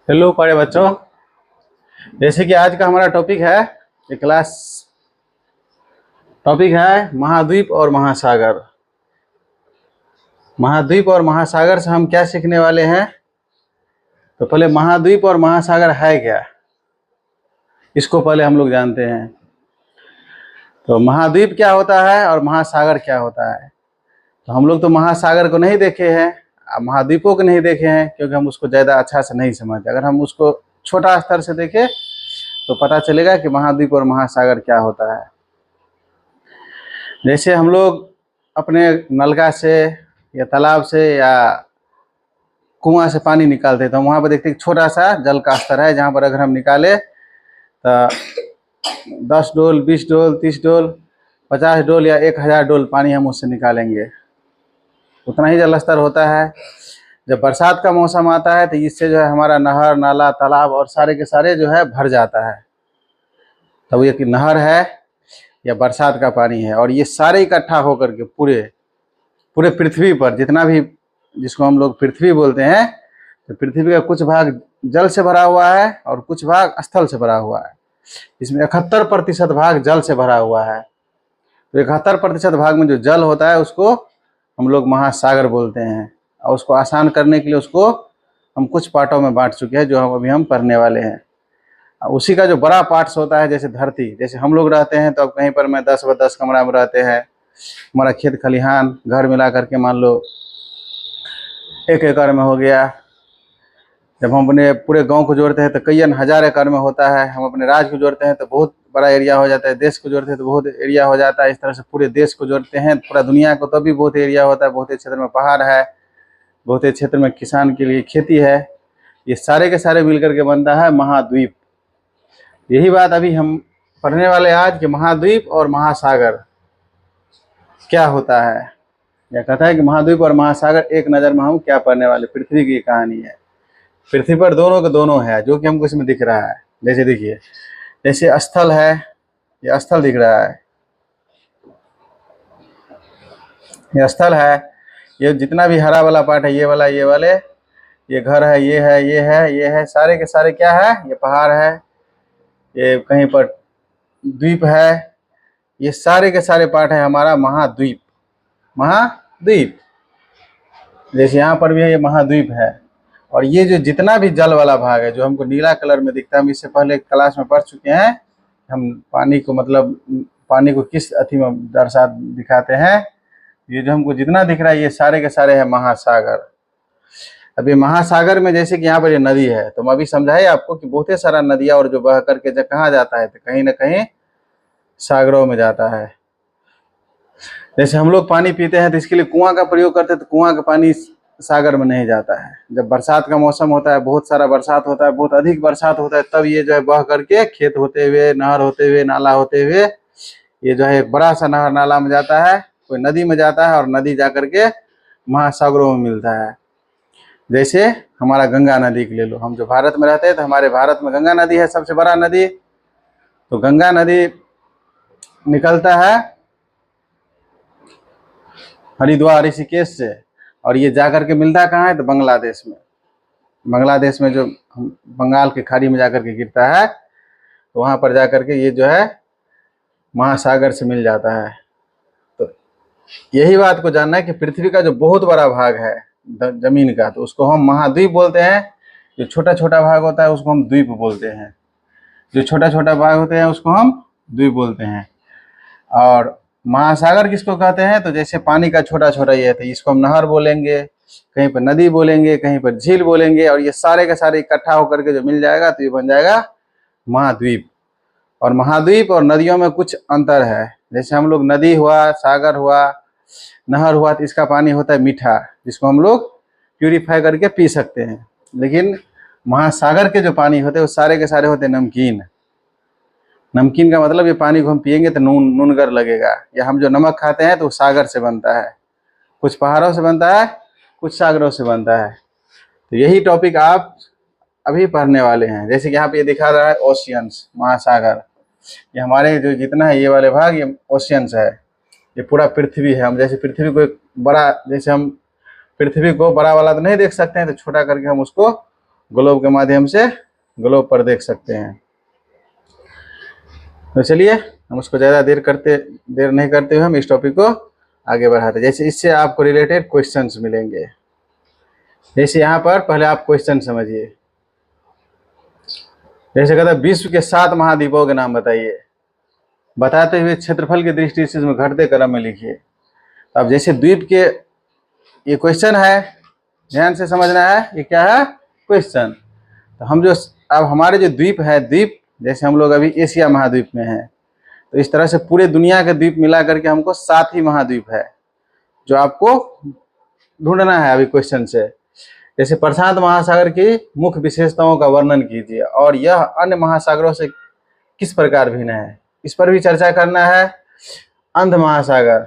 Hello प्यारे बच्चों। जैसे कि आज का हमारा टॉपिक है, ये क्लास टॉपिक है महाद्वीप और महासागर। महाद्वीप और महासागर से हम क्या सीखने वाले हैं? तो पहले महाद्वीप और महासागर है क्या, इसको पहले हम लोग जानते हैं। तो महाद्वीप क्या होता है और महासागर क्या होता है? तो हम लोग तो महासागर को नहीं देखे हैं, महाद्वीपों को नहीं देखे हैं, क्योंकि हम उसको ज़्यादा अच्छा से नहीं समझते। अगर हम उसको छोटा स्तर से देखें तो पता चलेगा कि महाद्वीप और महासागर क्या होता है। जैसे हम लोग अपने नलका से या तालाब से या कुआं से पानी निकालते हैं, तो वहाँ पर देखते हैं छोटा सा जल का स्तर है, जहाँ पर अगर हम निकाले तो 10 डोल, 20 डोल, 30 डोल, 50 डोल या 1000 डोल पानी हम उससे निकालेंगे, उतना ही जल स्तर होता है। जब बरसात का मौसम आता है तो इससे जो है हमारा नहर, नाला, तालाब और सारे के सारे जो है भर जाता है। तब ये कि नहर है या बरसात का पानी है, और ये सारे इकट्ठा होकर के पूरे पूरे पृथ्वी पर जितना भी, जिसको हम लोग पृथ्वी बोलते हैं, तो पृथ्वी का कुछ भाग जल से भरा हुआ है और कुछ भाग स्थल से भरा हुआ है। इसमें 71% भाग जल से भरा हुआ है। तो 71% भाग में जो जल होता है उसको हम लोग महासागर बोलते हैं, और उसको आसान करने के लिए उसको हम कुछ पार्टों में बांट चुके हैं, जो अभी हम पढ़ने वाले हैं। उसी का जो बड़ा पार्ट्स होता है, जैसे धरती, जैसे हम लोग रहते हैं तो अब कहीं पर मैं 10x10 कमरा में रहते हैं, हमारा खेत खलिहान घर मिला करके मान लो 1 एकड़ में हो गया। जब हम अपने पूरे गांव को जोड़ते हैं तो कई हजार एकड़ में होता है। हम अपने राज्य को जोड़ते हैं तो बहुत बड़ा एरिया हो जाता है। देश को जोड़ते हैं तो बहुत एरिया हो जाता है। इस तरह से पूरे देश को जोड़ते हैं, पूरा दुनिया को, तो भी बहुत एरिया होता है। बहुत क्षेत्र में पहाड़ है, बहुत क्षेत्र में किसान के लिए खेती है। ये सारे के सारे मिलकर के बनता है महाद्वीप। यही बात अभी हम पढ़ने वाले आज कि महाद्वीप और महासागर क्या होता है। यह कहता है कि महाद्वीप और महासागर एक नज़र में हम क्या पढ़ने वाले, पृथ्वी की कहानी है। पृथ्वी पर दोनों के दोनों है, जो कि हमको इसमें दिख रहा है। जैसे देखिए, जैसे स्थल है, ये स्थल दिख रहा है, ये स्थल है। ये जितना भी हरा वाला पार्ट है, ये वाला, ये वाले, ये घर है, ये है, ये है, ये है, सारे के सारे क्या है, ये पहाड़ है, ये कहीं पर द्वीप है। ये सारे के सारे पार्ट है हमारा महाद्वीप। महाद्वीप जैसे यहाँ पर भी है, ये महाद्वीप है। और ये जो जितना भी जल वाला भाग है, जो हमको नीला कलर में दिखता है, हम इससे पहले क्लास में पढ़ चुके हैं। हम पानी को, मतलब पानी को किस अथी में दिखाते हैं। ये जो हमको जितना दिख रहा है, ये सारे के सारे है महासागर। अभी महासागर में जैसे कि यहाँ पर ये नदी है, तो हम अभी समझाए आपको कि बहुत सारा नदियाँ और जो बह करके जब कहाँ जाता है, तो कहीं ना कहीं सागरों में जाता है। जैसे हम लोग पानी पीते हैं तो इसके लिए कुआं का प्रयोग करते हैं, तो कुआं का पानी सागर में नहीं जाता है। जब बरसात का मौसम होता है, बहुत सारा बरसात होता है, बहुत अधिक बरसात होता है, तब ये जो है बह करके खेत होते हुए, नहर होते हुए, नाला होते हुए, ये जो है एक बड़ा सा नहर नाला में जाता है, कोई नदी में जाता है, और नदी जा करके महासागरों में मिलता है। जैसे हमारा गंगा नदी के ले लो, हम जो भारत में रहते हैं तो हमारे भारत में गंगा नदी है सबसे बड़ा नदी। तो गंगा नदी निकलता है हरिद्वार, ऋषिकेश से, और ये जाकर के मिलता कहाँ है, तो बांग्लादेश में। बांग्लादेश में जो बंगाल के खाड़ी में जाकर के गिरता है, तो वहाँ पर जाकर के ये जो है महासागर से मिल जाता है। तो यही बात को जानना है कि पृथ्वी का जो बहुत बड़ा भाग है जमीन का, तो उसको हम महाद्वीप बोलते हैं। जो छोटा छोटा भाग होता है उसको हम द्वीप बोलते हैं। जो छोटा छोटा भाग होते हैं उसको हम द्वीप बोलते हैं। और महासागर किसको कहते हैं, तो जैसे पानी का छोटा छोटा ये है, तो इसको हम नहर बोलेंगे, कहीं पर नदी बोलेंगे, कहीं पर झील बोलेंगे, और ये सारे के सारे इकट्ठा होकर के जो मिल जाएगा तो ये बन जाएगा महाद्वीप। और महाद्वीप और नदियों में कुछ अंतर है। जैसे हम लोग नदी हुआ, सागर हुआ, नहर हुआ, तो इसका पानी होता है मीठा, जिसको हम लोग प्यूरीफाई करके पी सकते हैं। लेकिन महासागर के जो पानी होते हैं वो सारे के सारे होते हैं नमकीन। नमकीन का मतलब ये पानी को हम पिएंगे तो नूनगर लगेगा। या हम जो नमक खाते हैं तो वो सागर से बनता है, कुछ पहाड़ों से बनता है, कुछ सागरों से बनता है। तो यही टॉपिक आप अभी पढ़ने वाले हैं। जैसे कि यहाँ पे ये दिखा रहा है ओशियंस, महासागर। ये हमारे जो जितना है ये वाले भाग, ये ओशियंस है। ये पूरा पृथ्वी है। हम जैसे पृथ्वी को एक बड़ा, जैसे हम पृथ्वी को बड़ा वाला तो नहीं देख सकते हैं, तो छोटा करके हम उसको ग्लोब के माध्यम से ग्लोब पर देख सकते हैं। तो चलिए हम उसको ज़्यादा देर नहीं करते हुए हम इस टॉपिक को आगे बढ़ाते हैं। जैसे इससे आपको रिलेटेड क्वेश्चंस मिलेंगे। जैसे यहाँ पर पहले आप क्वेश्चन समझिए। जैसे कहता है विश्व के 7 महाद्वीपों के नाम बताइए, बताते हुए क्षेत्रफल की दृष्टि से इसमें घटते क्रम में लिखिए। अब जैसे द्वीप के ये क्वेश्चन है, ध्यान से समझना है, ये क्या है क्वेश्चन। तो हम जो अब हमारे जो द्वीप है, द्वीप जैसे हम लोग अभी एशिया महाद्वीप में हैं, तो इस तरह से पूरे दुनिया के द्वीप मिला करके हमको 7 ही महाद्वीप है जो आपको ढूंढना है अभी क्वेश्चन से। जैसे प्रशांत महासागर की मुख्य विशेषताओं का वर्णन कीजिए और यह अन्य महासागरों से किस प्रकार भिन्न है, इस पर भी चर्चा करना है। आंध्र महासागर,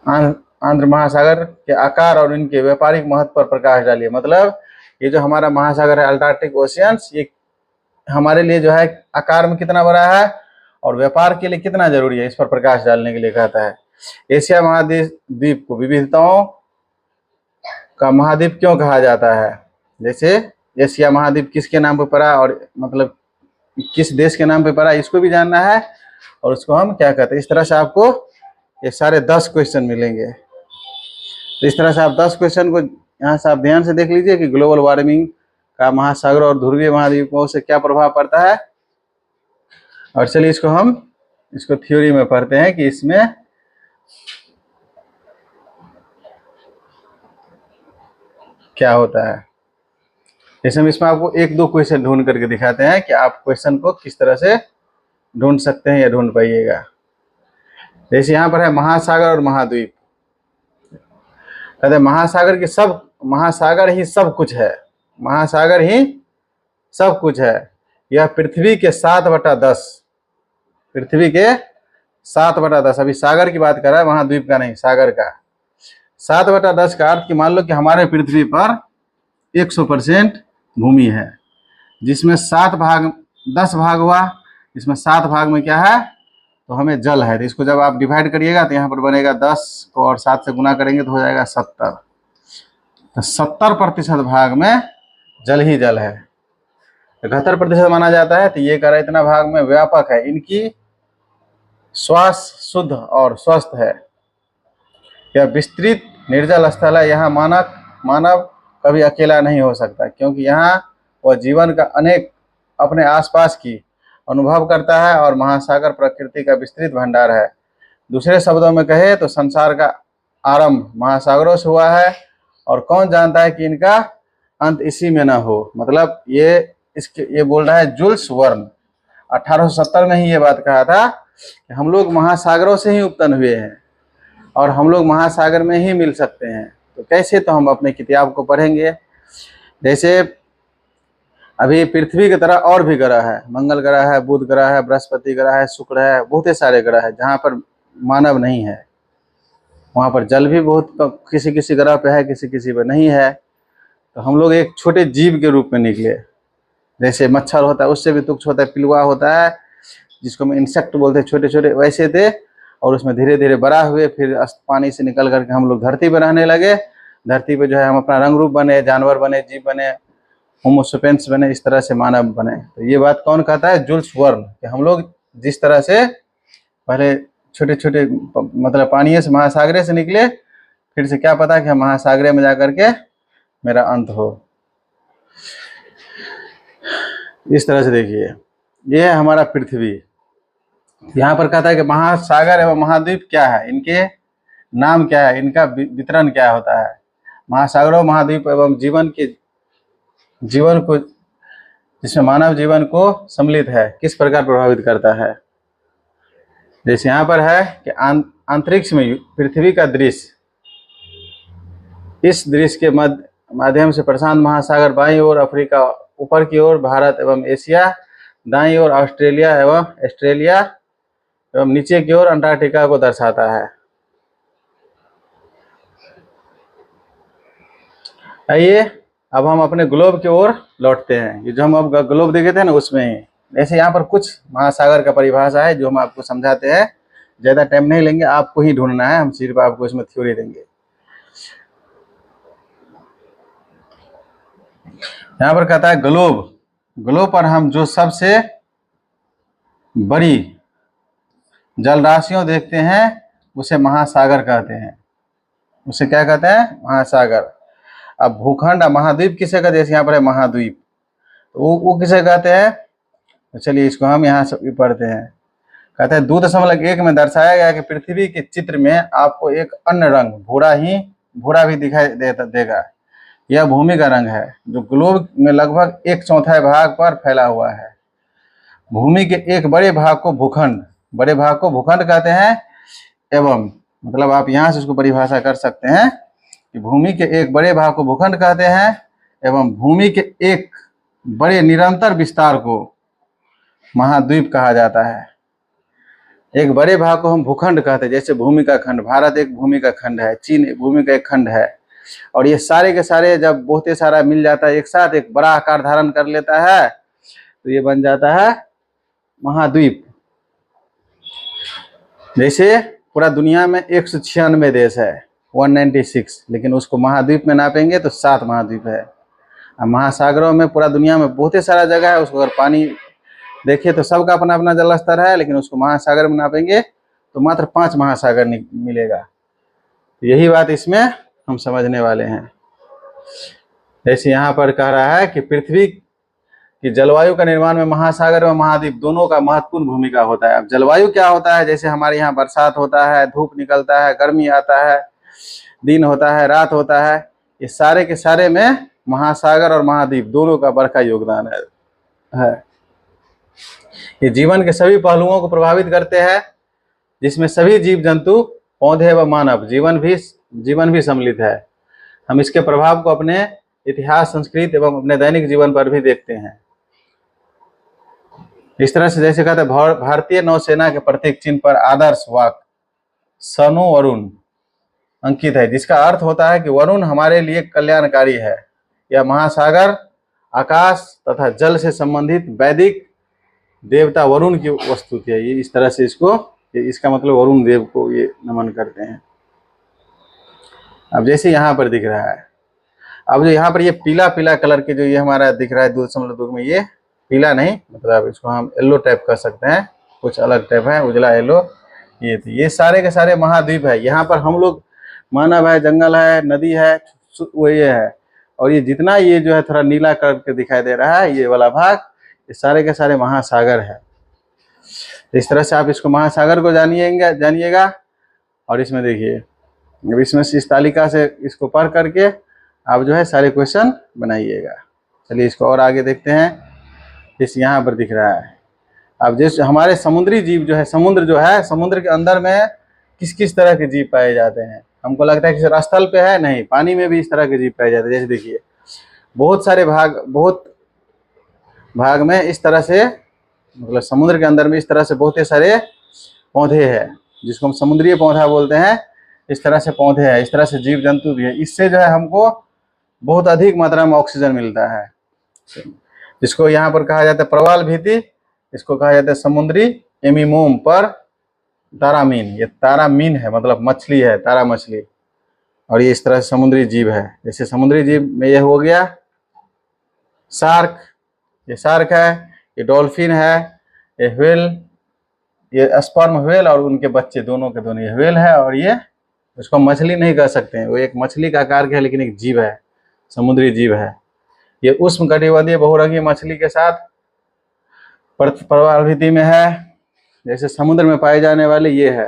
आंध्र महासागर के आकार और इनके व्यापारिक महत्व पर प्रकाश डालिए। मतलब ये जो हमारा महासागर है अल्टार्कटिक ओशियंस, ये हमारे लिए जो है आकार में कितना बड़ा है और व्यापार के लिए कितना जरूरी है, इस पर प्रकाश डालने के लिए कहता है। एशिया महाद्वीप को विविधताओं का महाद्वीप क्यों कहा जाता है? जैसे एशिया महाद्वीप किसके नाम पर पड़ा और मतलब किस देश के नाम पे पड़ा, इसको भी जानना है और उसको हम क्या कहते हैं। इस तरह से आपको ये सारे 10 क्वेश्चन मिलेंगे। तो इस तरह से आप 10 क्वेश्चन को यहाँ से आप ध्यान से देख लीजिए कि ग्लोबल वार्मिंग का महासागर और ध्रुवीय महाद्वीपों से क्या प्रभाव पड़ता है। और चलिए इसको थ्योरी में पढ़ते हैं कि इसमें क्या होता है। जैसे हम इसमें आपको 1-2 क्वेश्चन ढूंढ करके दिखाते हैं कि आप क्वेश्चन को किस तरह से ढूंढ सकते हैं या ढूंढ पाइएगा। जैसे यहाँ पर है महासागर और महाद्वीप। कहते हैं महासागर ही सब कुछ है, महासागर ही सब कुछ है। यह पृथ्वी के 7/10, पृथ्वी के 7/10, अभी सागर की बात कर रहा है, महाद्वीप का नहीं, सागर का। 7/10 का अर्थ कि मान लो कि हमारे पृथ्वी पर 100% भूमि है, जिसमें 10 भाग हुआ, इसमें 7 भाग में क्या है तो हमें जल है। तो इसको जब आप डिवाइड करिएगा तो यहाँ पर बनेगा 10 को और 7 से गुना करेंगे तो हो जाएगा 70। तो 70% भाग में जल ही जल है। 71% माना जाता है। तो ये कह रहा है इतना भाग में व्यापक है, इनकी श्वास शुद्ध और स्वस्थ है। यह विस्तृत निर्जल स्थल है, यहाँ मानव कभी अकेला नहीं हो सकता, क्योंकि यहाँ वह जीवन का अनेक अपने आसपास की अनुभव करता है और महासागर प्रकृति का विस्तृत भंडार है। दूसरे शब्दों में कहे तो संसार का आरंभ महासागरों से हुआ है और कौन जानता है कि इनका अंत इसी में ना हो। मतलब ये बोल रहा है जुल्स वर्न 1870 में ही ये बात कहा था कि हम लोग महासागरों से ही उत्पन्न हुए हैं और हम लोग महासागर में ही मिल सकते हैं। तो कैसे, तो हम अपने किताब को पढ़ेंगे। जैसे अभी पृथ्वी की तरह और भी ग्रह है, मंगल ग्रह है, बुध ग्रह है, बृहस्पति ग्रह है, शुक्र है, बहुत सारे ग्रह है जहाँ पर मानव नहीं है। वहाँ पर जल भी बहुत किसी किसी ग्रह पे है, किसी किसी पे नहीं है। तो हम लोग एक छोटे जीव के रूप में निकले। जैसे मच्छर होता है उससे भी तुच्छ होता है, पिलुआ होता है जिसको हम इंसेक्ट बोलते हैं, छोटे छोटे वैसे थे। और उसमें धीरे धीरे बड़ा हुए, फिर पानी से निकल करके हम लोग धरती पर रहने लगे। धरती पे जो है हम अपना रंग रूप बने, जानवर बने, जीव बने, होमोसेपियंस बने, इस तरह से मानव बने। तो ये बात कौन कहता है? जुल्स वर्न, कि हम लोग जिस तरह से पहले छोटे छोटे मतलब पानी से महासागरे से निकले, फिर से क्या पता कि हम महासागरे में जा करके मेरा अंत हो। इस तरह से देखिए, ये है हमारा पृथ्वी। यहाँ पर कहता है कि महासागर एवं महाद्वीप क्या है, इनके नाम क्या है, इनका वितरण क्या होता है। महासागरों, महाद्वीप एवं जीवन को जिसमें मानव जीवन को सम्मिलित है, किस प्रकार प्रभावित करता है। जैसे यहाँ पर है कि अंतरिक्ष में पृथ्वी का दृश्य, इस दृश्य के माध्यम से प्रशांत महासागर बाईं ओर, अफ्रीका ऊपर की ओर, भारत एवं एशिया दाईं ओर, ऑस्ट्रेलिया एवं नीचे की ओर अंटार्कटिका को दर्शाता है। आइए अब हम अपने ग्लोब की ओर लौटते हैं। ये जो हम अब ग्लोब देखे थे ना, उसमें ही ऐसे यहाँ पर कुछ महासागर का परिभाषा है जो हम आपको समझाते हैं। ज़्यादा टाइम नहीं लेंगे, आपको ही ढूंढना है, हम सिर्फ आपको इसमें थ्योरी देंगे। यहाँ पर कहता है ग्लोब। ग्लोब पर हम जो सबसे बड़ी जल राशियों देखते हैं उसे महासागर कहते हैं। उसे क्या कहते हैं? महासागर। अब भूखंड, महाद्वीप किसे कहते हैं? यहाँ पर है महाद्वीप, तो वो किसे कहते हैं? तो चलिए इसको हम यहाँ से पढ़ते हैं। कहते हैं 2.1 में दर्शाया गया कि पृथ्वी के चित्र में आपको एक अन्य रंग भूरा भी दिखाई देगा। यह भूमि का रंग है जो ग्लोब में लगभग 1/4 भाग पर फैला हुआ है। भूमि के एक बड़े भाग को भूखंड कहते हैं। एवं मतलब आप यहाँ से उसको परिभाषा कर सकते हैं कि भूमि के एक बड़े भाग को भूखंड कहते हैं एवं भूमि के एक बड़े निरंतर विस्तार को महाद्वीप कहा जाता है। एक बड़े भाग को हम भूखंड कहते हैं, जैसे भूमि का खंड, भारत एक भूमि का खंड है, चीन एक भूमि का एक खंड है। और ये सारे के सारे जब बहुत सारा मिल जाता है एक साथ, एक बड़ा आकार धारण कर लेता है, तो ये बन जाता है महाद्वीप। जैसे पूरा दुनिया में 196 देश है, 196, लेकिन उसको महाद्वीप में नापेंगे तो 7 महाद्वीप है। अब महासागरों में पूरा दुनिया में बहुत सारा जगह है, उसको अगर पानी देखिए तो सबका अपना अपना जल स्तर है, लेकिन उसको महासागर में नापेंगे तो मात्र 5 महासागर मिलेगा। यही बात इसमें हम समझने वाले हैं। जैसे यहाँ पर कह रहा है कि पृथ्वी की जलवायु का निर्माण में महासागर व महाद्वीप दोनों का महत्वपूर्ण भूमिका होता है। अब जलवायु क्या होता है? जैसे हमारे यहाँ बरसात होता है, धूप निकलता है, गर्मी आता है, दिन होता है, रात होता है, ये सारे के सारे में महासागर और महाद्वीप दोनों का बड़ा योगदान है। ये जीवन के सभी पहलुओं को प्रभावित करते हैं, जिसमें सभी जीव जंतु, पौधे व मानव जीवन भी सम्मिलित है। हम इसके प्रभाव को अपने इतिहास, संस्कृति एवं अपने दैनिक जीवन पर भी देखते हैं। इस तरह से जैसे कहते हैं भारतीय नौसेना के प्रतीक चिन्ह पर आदर्श वाक्य सनो वरुण अंकित है, जिसका अर्थ होता है कि वरुण हमारे लिए कल्याणकारी है। यह महासागर, आकाश तथा जल से संबंधित वैदिक देवता वरुण की वस्तु थी। ये इस तरह से इसका मतलब वरुण देव को ये नमन करते हैं। अब जैसे यहाँ पर दिख रहा है, अब जो यहाँ पर ये पीला पीला कलर के जो ये हमारा दिख रहा है 2.2 में, ये पीला नहीं, मतलब इसको हम येलो टाइप कर सकते हैं, कुछ अलग टाइप है, उजला येलो। ये सारे के सारे महाद्वीप है। यहाँ पर हम लोग, मानव है, जंगल है, नदी है, वो ये है। और ये जितना ये जो है थोड़ा नीला कलर के दिखाई दे रहा है, ये वाला भाग, ये सारे के सारे महासागर है। इस तरह से आप इसको महासागर को जानिएगा। और इसमें देखिए, अब इसमें से इस तालिका से इसको पढ़ करके आप जो है सारे क्वेश्चन बनाइएगा। चलिए इसको और आगे देखते हैं। इस यहाँ पर दिख रहा है, अब जैसे हमारे समुद्री जीव जो है, समुद्र के अंदर में किस किस तरह के जीव पाए जाते हैं। हमको लगता है कि सिर्फ स्थल पे है, नहीं, पानी में भी इस तरह के जीव पाए जाते हैं। जैसे देखिए बहुत भाग में इस तरह से, मतलब समुद्र के अंदर में इस तरह से बहुत सारे पौधे हैं, जिसको हम समुद्रीय पौधा बोलते हैं। इस तरह से पौधे हैं, इस तरह से जीव जंतु भी है। इससे जो है हमको बहुत अधिक मात्रा में ऑक्सीजन मिलता है, जिसको यहाँ पर कहा जाता है प्रवाल भित्ति, इसको कहा जाता है समुद्री एमीमोम पर तारामीन। ये तारामीन है, मतलब मछली है, तारा मछली। और ये इस तरह से समुद्री जीव है। जैसे समुद्री जीव में ये हो गया शार्क, ये शार्क है, ये डॉल्फिन है, ये व्हेल, ये स्पर्म व्हेल और उनके बच्चे दोनों के दोनों, ये व्हेल है। और ये उसको मछली नहीं कह सकते हैं, वो एक मछली का आकार का है, लेकिन एक जीव है, समुद्री जीव है। ये उष्णकटिबंधीय बहुरंगी मछली के साथ प्रवालभित्ति में है। जैसे समुद्र में पाए जाने वाले ये है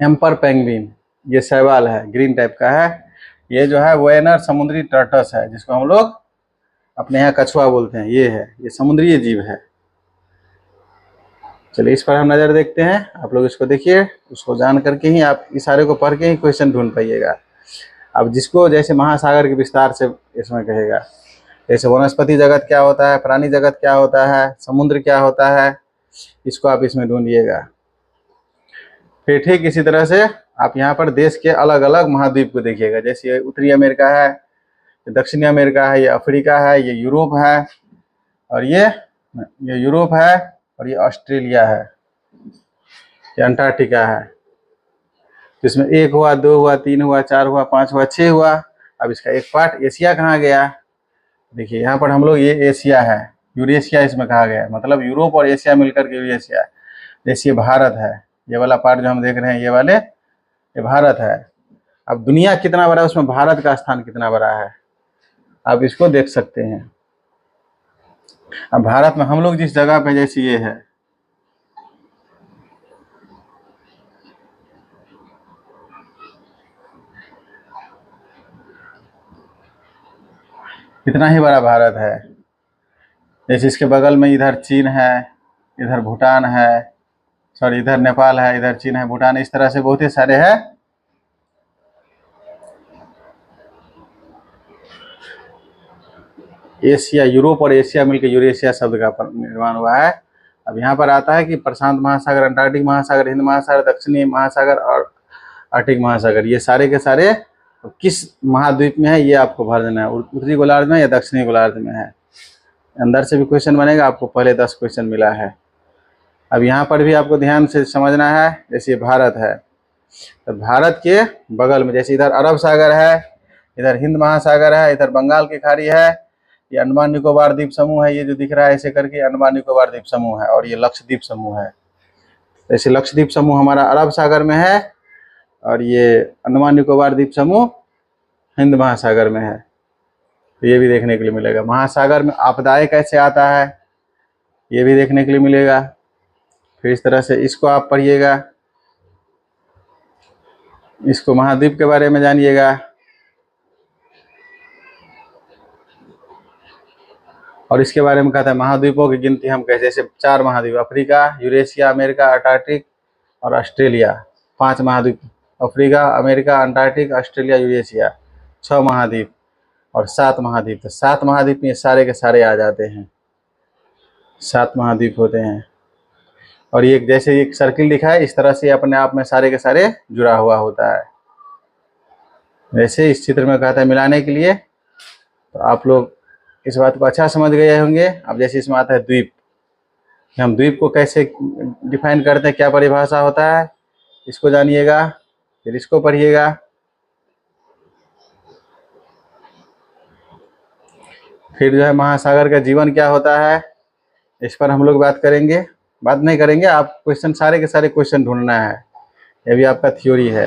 एम्पर पेंगुइन, ये शैवाल है, ग्रीन टाइप का है। ये जो है वेनर समुद्री टर्टस है, जिसको हम लोग अपने यहाँ कछुआ बोलते हैं, ये है, ये समुद्री जीव है। चलिए इस पर हम नज़र देखते हैं। आप लोग इसको देखिए, उसको जान करके ही आप इशारे को पढ़ के ही क्वेश्चन ढूंढ पाइएगा। अब जिसको जैसे महासागर के विस्तार से इसमें कहेगा, जैसे वनस्पति जगत क्या होता है, प्राणी जगत क्या होता है, समुद्र क्या होता है, इसको आप इसमें ढूंढिएगा। फिर ठीक इसी तरह से आप यहाँ पर देश के अलग अलग महाद्वीप को देखिएगा। जैसे ये उत्तरी अमेरिका है, ये दक्षिणी अमेरिका है, ये अफ्रीका है, ये यूरोप है, और ये यूरोप है, और ये ऑस्ट्रेलिया है, ये अंटार्कटिका है। तो इसमें 1 हुआ, 2 हुआ, 3 हुआ, 4 हुआ, 5 हुआ, 6 हुआ। अब इसका एक पार्ट एशिया कहाँ गया? देखिए यहाँ पर हम लोग, ये एशिया है, यूरेशिया इसमें कहा गया है, मतलब यूरोप और एशिया मिलकर के यूरेशिया। जैसे ये भारत है, ये वाला पार्ट जो हम देख रहे हैं, ये वाले, ये भारत है। अब दुनिया कितना बड़ा है, उसमें भारत का स्थान कितना बड़ा है, आप इसको देख सकते हैं। अब भारत में हम लोग जिस जगह पे, जैसे ये है, कितना ही बड़ा भारत है। जैसे इसके बगल में इधर चीन है, इधर भूटान है, सॉरी इधर नेपाल है, इधर चीन है, भूटान, इस तरह से बहुत ही सारे हैं। एशिया, यूरोप और एशिया मिलकर यूरेशिया शब्द का निर्माण हुआ है। अब यहाँ पर आता है कि प्रशांत महासागर, अंटार्कटिक महासागर, हिंद महासागर, दक्षिणी महासागर और आर्कटिक महासागर, ये सारे के सारे किस महाद्वीप में है, ये आपको भर देना है। उत्तरी गोलार्ध में या दक्षिणी गोलार्ध में है। अंदर से भी क्वेश्चन बनेगा, आपको पहले 10 क्वेश्चन मिला है। अब यहाँ पर भी आपको ध्यान से समझना है। जैसे ये भारत है, तो भारत के बगल में जैसे इधर अरब सागर है, इधर हिंद महासागर है, इधर बंगाल की खाड़ी है, ये अंडमान निकोबार द्वीप समूह है, ये जो दिख रहा है ऐसे करके अंडमान निकोबार द्वीप समूह है, और ये लक्षद्वीप समूह है। जैसे लक्षद्वीप समूह हमारा अरब सागर में है, और ये अंडमान निकोबार द्वीप समूह हिंद महासागर में है। तो ये भी देखने के लिए मिलेगा। महासागर में आपदाएं कैसे आता है, ये भी देखने के लिए मिलेगा। फिर इस तरह से इसको आप पढ़िएगा, इसको महाद्वीप के बारे में जानिएगा। और इसके बारे में कहता है महाद्वीपों की गिनती हम कैसे, जैसे 4 महाद्वीप, अफ्रीका, यूरेशिया, अमेरिका, अंटार्कटिक और ऑस्ट्रेलिया। 5 महाद्वीप, Africa, America, Antarctic, Australia, Eurasia, 6 महाद्वीप और 7 महाद्वीप। तो 7 महाद्वीप में सारे के सारे आ जाते हैं, 7 महाद्वीप होते हैं। और ये जैसे एक सर्किल दिखा है, इस तरह से अपने आप में सारे के सारे जुड़ा हुआ होता है। वैसे इस चित्र में कहता है मिलाने के लिए। तो आप लोग इस बात को अच्छा समझ गए होंगे। अब जैसे इसमें आता है द्वीप, हम द्वीप को कैसे डिफाइन करते हैं, क्या परिभाषा होता है, इसको जानिएगा। फिर इसको पढ़िएगा। फिर जो है महासागर का जीवन क्या होता है, इस पर हम लोग बात करेंगे। बात नहीं करेंगे, आप क्वेश्चन, सारे के सारे क्वेश्चन ढूंढना है। ये भी आपका थ्योरी है।